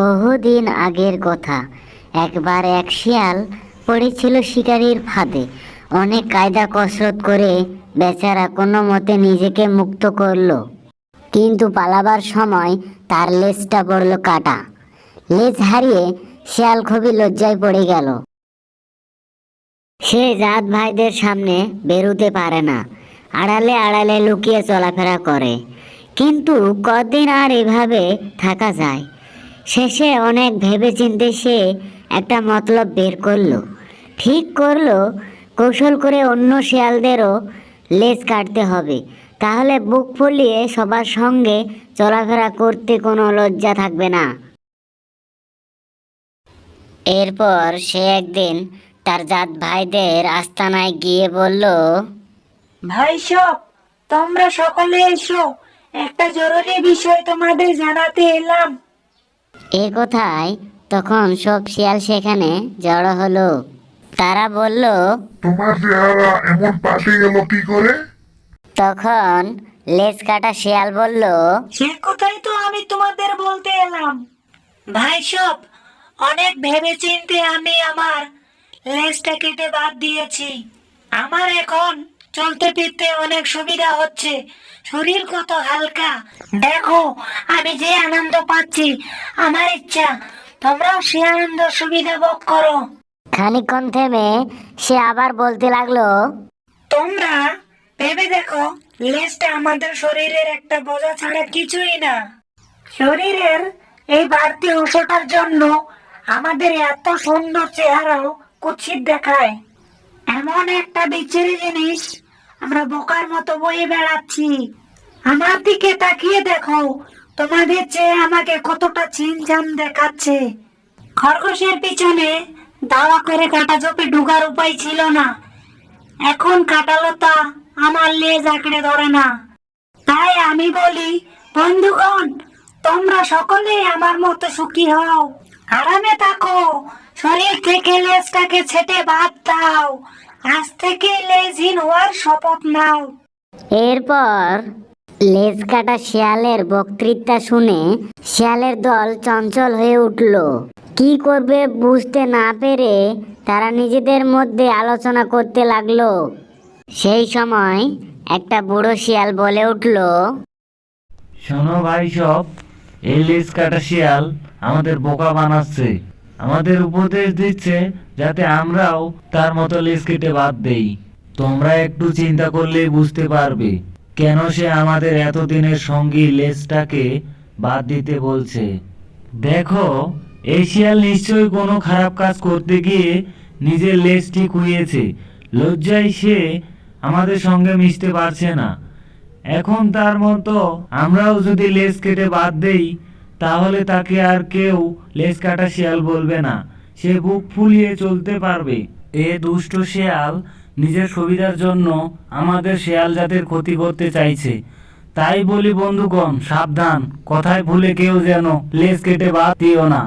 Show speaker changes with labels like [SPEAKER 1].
[SPEAKER 1] বহুদিন আগের কথা। একবার এক শিয়াল পড়েছিল শিকারীর ফাঁদে। অনেক কায়দা কসরত করে বেচারা কোনো মতে নিজেকে মুক্ত করলো, কিন্তু পালাবার সময় তার লেজটা পড়ল কাটা। লেজ হারিয়ে শিয়াল খুবই লজ্জায় পড়ে গেল। সে জাত ভাইদের সামনে বেরোতে পারে না, আড়ালে আড়ালে লুকিয়ে চলাফেরা করে। কিন্তু কদিন আর এভাবে থাকা যায়। শেষে অনেক ভেবেচিন্তে সে একটা মতলব বের করলো। ঠিক করলো, কৌশল করে অন্য শিয়ালদেরও লেজ কাটতে হবে, তাহলে বুক ফুলিয়ে সবার সঙ্গে চলাফেরা করতে কোনো লজ্জা থাকবে না। এরপর সে একদিন তার জাত ভাইদের আস্তানায় গিয়ে বলল,
[SPEAKER 2] ভাই সব, তোমরা সকলে এসো, একটা জরুরি বিষয় তোমাদের জানাতে এলাম।
[SPEAKER 1] এ কথায় তখন সব শিয়াল সেখানে জড়ো হলো। তারা বলল,
[SPEAKER 3] তোমার চেহারা এমন পাল্টে গেল কি করে?
[SPEAKER 1] তখন লেজ কাটা শিয়াল বলল,
[SPEAKER 2] সে কথাই তো আমি তোমাদের বলতে এলাম। ভাই সব, অনেক ভেবেচিন্তে আমি আমার লেজটা কেটে বাদ দিয়েছি। আমার এখন চলতে ফিরতে অনেক সুবিধা হচ্ছে, শরীর কত হালকা। দেখো আমি যে আনন্দ পাচ্ছি, আমার ইচ্ছা তোমরাও সে আনন্দ সুবিধা ভোগ করো।
[SPEAKER 1] খানিকক্ষণ থেমে সে আবার বলতে লাগলো,
[SPEAKER 2] তোমরা ভেবে দেখো, লেজটা আমাদের শরীরের একটা বোঝা ছাড়া কিছুই না। শরীরের এই বাড়তি অংশটার জন্য আমাদের এত সুন্দর চেহারাও কুৎসিত দেখায়। এমন একটা বিচ্ছিরি জিনিস আমরা বোকার মতো বয়ে বেড়াচ্ছি। আমার দিকে তাকিয়ে দেখো, তোমাদের চেয়ে আমাকে কতটা ছিমছাম দেখাচ্ছে। খরগোশের পিছনে দাওয়া করে কাটা চোপে ঢুকার উপায় ছিল না, এখন কাঁটালতা আমার লেজ আঁকড়ে ধরে না। তাই আমি বলি, বন্ধুগণ, তোমরা সকলেই আমার মতো সুখী হও, আরামে থাকো, শরীর থেকে লেজটাকে ছেটে বাদ দাও, আজ থেকে লেজহীন হওয়ার শপথ নাও।
[SPEAKER 1] এরপর লেজ কাটা শিয়ালের বক্তৃতা শুনে শিয়ালের দল চঞ্চল হয়ে উঠল। কি করবে বুঝতে না পেরে তারা নিজেদের মধ্যে আলোচনা করতে লাগলো। সেই সময় একটা বুড়ো শিয়াল বলে উঠল,
[SPEAKER 4] শোনো ভাই সব, এই লেজ কাটা শিয়াল আমাদের বোকা বানাচ্ছে, আমাদের উপদেশ দিচ্ছে যাতে আমরাও তার মতো লেজ কেটে বাদ দেই। তোমরা একটু চিন্তা করলেই বুঝতে পারবে কেন সে আমাদের এতদিনের সঙ্গী লেজটাকে বাদ দিতে বলছে। দেখো, এই শিয়াল নিশ্চয়ই কোনো খারাপ কাজ করতে গিয়ে নিজের লেজটি খুইয়েছে। লজ্জায় সে আমাদের সঙ্গে মিশতে পারছে না। এখন তার মতো আমরাও যদি লেজ কেটে বাদ দেই, তাহলে তাকে আর কেউ লেজ কাটা শিয়াল বলবে না, সে বুক ফুলিয়ে চলতে পারবে। এ দুষ্ট শিয়াল নিজের সুবিধার জন্য আমাদের শিয়াল জাতের ক্ষতি করতে চাইছে। তাই বলি বন্ধুগণ, সাবধান, কথায় ভুলে কেউ যেন লেজ কেটে বাদ দিও না।